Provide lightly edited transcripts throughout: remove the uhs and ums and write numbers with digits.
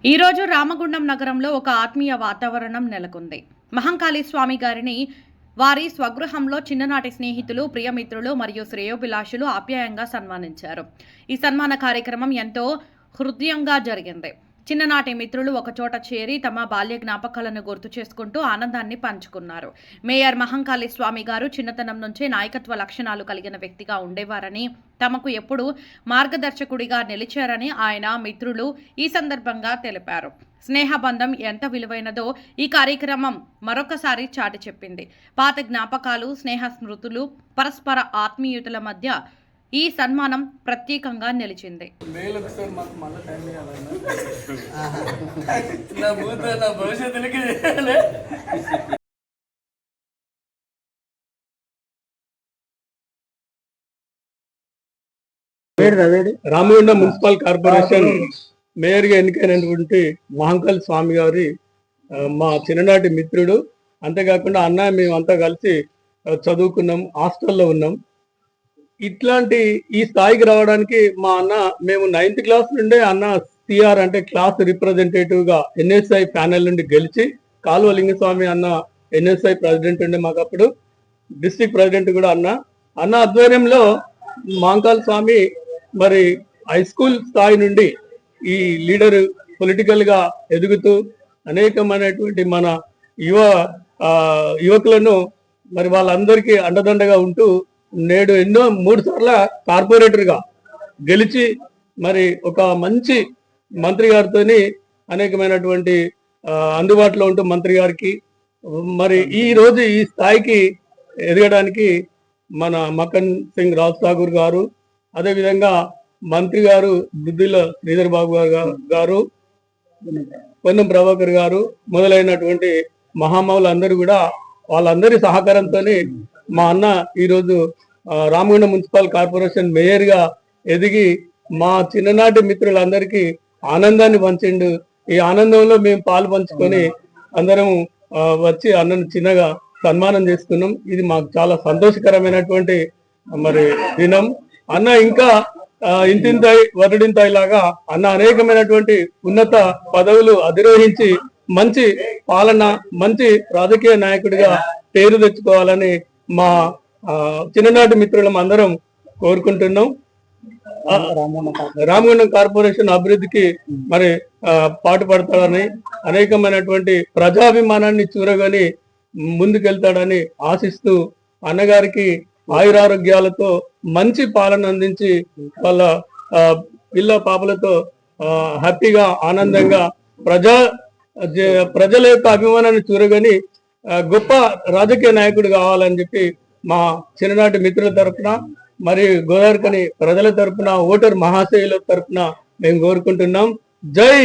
ఈరోజు రామగుండం నగరంలో ఒక ఆత్మీయ వాతావరణం నెలకొంది. మహంకాళి స్వామి గారిని వారి స్వగృహంలో చిన్ననాటి స్నేహితులు, ప్రియమిత్రులు మరియు శ్రేయోభిలాషులు ఆప్యాయంగా సన్మానించారు. ఈ సన్మాన కార్యక్రమం ఎంతో హృదయంగా జరిగింది. చిన్ననాటి మిత్రులు ఒకచోట చేరి తమ బాల్య జ్ఞాపకాలను గుర్తు చేసుకుంటూ ఆనందాన్ని పంచుకున్నారు. మేయర్ మహంకాళి స్వామి గారు చిన్నతనం నుంచే నాయకత్వ లక్షణాలు కలిగిన వ్యక్తిగా ఉండేవారని, తమకు ఎప్పుడూ మార్గదర్శకుడిగా నిలిచారని ఆయన మిత్రులు ఈ సందర్భంగా తెలిపారు. స్నేహబంధం ఎంత విలువైనదో ఈ కార్యక్రమం మరొకసారి చాటి చెప్పింది. పాత జ్ఞాపకాలు, స్నేహ స్మృతులు, పరస్పర ఆత్మీయతల మధ్య ఈ సన్మానం ప్రత్యేకంగా నిలిచింది. రామగుండం మున్సిపల్ కార్పొరేషన్ మేయర్ గా ఎన్నికైనటువంటి మహంకాళి స్వామి గారి మా చిన్ననాటి మిత్రుడు. అంతేకాకుండా అన్న మేమంతా కలిసి చదువుకున్నాం, హాస్టల్లో ఉన్నాం. ఇట్లాంటి ఈ స్థాయికి రావడానికి మా అన్న, మేము 9th క్లాస్ నుండే అన్న సిఆర్ అంటే క్లాస్ రిప్రజెంటేటివ్ గా ఎన్ఎస్ఐ ప్యానెల్ నుండి గెలిచి, కాలువ లింగస్వామి అన్న ఎన్ఎస్ఐ ప్రెసిడెంట్ ఉండే, మాకు అప్పుడు డిస్ట్రిక్ట్ ప్రెసిడెంట్ కూడా అన్న ఆధ్వర్యంలో మహంకాళి స్వామి మరి హై స్కూల్ స్థాయి నుండి ఈ లీడర్ పొలిటికల్ గా ఎదుగుతూ అనేకమైనటువంటి మన యువకులను మరి వాళ్ళందరికీ అండదండగా ఉంటూ నేడు 3 సార్ల కార్పొరేటర్ గా గెలిచి మరి ఒక మంచి మంత్రి గారితో అనేకమైనటువంటి అందుబాటులో ఉంటూ మంత్రి గారికి మరి ఈ రోజు ఈ స్థాయికి ఎదగడానికి మన మక్కన్ సింగ్ రాజ్ ఠాకూర్ గారు, అదేవిధంగా మంత్రి గారు దుద్దిల శ్రీధర్ బాబు గారు, పొన్నం ప్రభాకర్ గారు మొదలైనటువంటి మహామౌలందరూ కూడా వాళ్ళందరి సహకారంతో మా అన్న ఈరోజు రామగుండం మున్సిపల్ కార్పొరేషన్ మేయర్ గా ఎదిగి మా చిన్ననాటి మిత్రులందరికీ ఆనందాన్ని పంచిండు. ఈ ఆనందంలో మేము పాలు పంచుకొని అందరం వచ్చి అన్నను చిన్నగా సన్మానం చేసుకున్నాం. ఇది మాకు చాలా సంతోషకరమైనటువంటి మరి దినం. అన్న ఇంకా ఇంతింతాయి వరుడింతాయి లాగా అన్న అనేకమైనటువంటి ఉన్నత పదవులు అధిరోహించి మంచి పాలన, మంచి రాజకీయ నాయకుడిగా పేరు తెచ్చుకోవాలని మా చిన్ననాటి మిత్రులం అందరం కోరుకుంటున్నాం. రామగుండం కార్పొరేషన్ అభివృద్ధికి మరి పాటుపడతాడని, అనేకమైనటువంటి ప్రజాభిమానాన్ని చూరగని ముందుకెళ్తాడని ఆశిస్తూ అన్నగారికి ఆయురారోగ్యాలతో మంచి పాలన అందించి వాళ్ళ పిల్ల పాపలతో హ్యాపీగా ఆనందంగా ప్రజల యొక్క అభిమానాన్ని చూరగని గొప్ప రాజకీయ నాయకుడు కావాలని చెప్పి మా చిన్ననాటి మిత్రుల తరఫున మరి గోదావరికని ప్రజల తరఫున, ఓటర్ మహాశయుల తరఫున మేము కోరుకుంటున్నాం. జై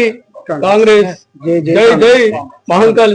కాంగ్రెస్, జై జై మహంకాళి.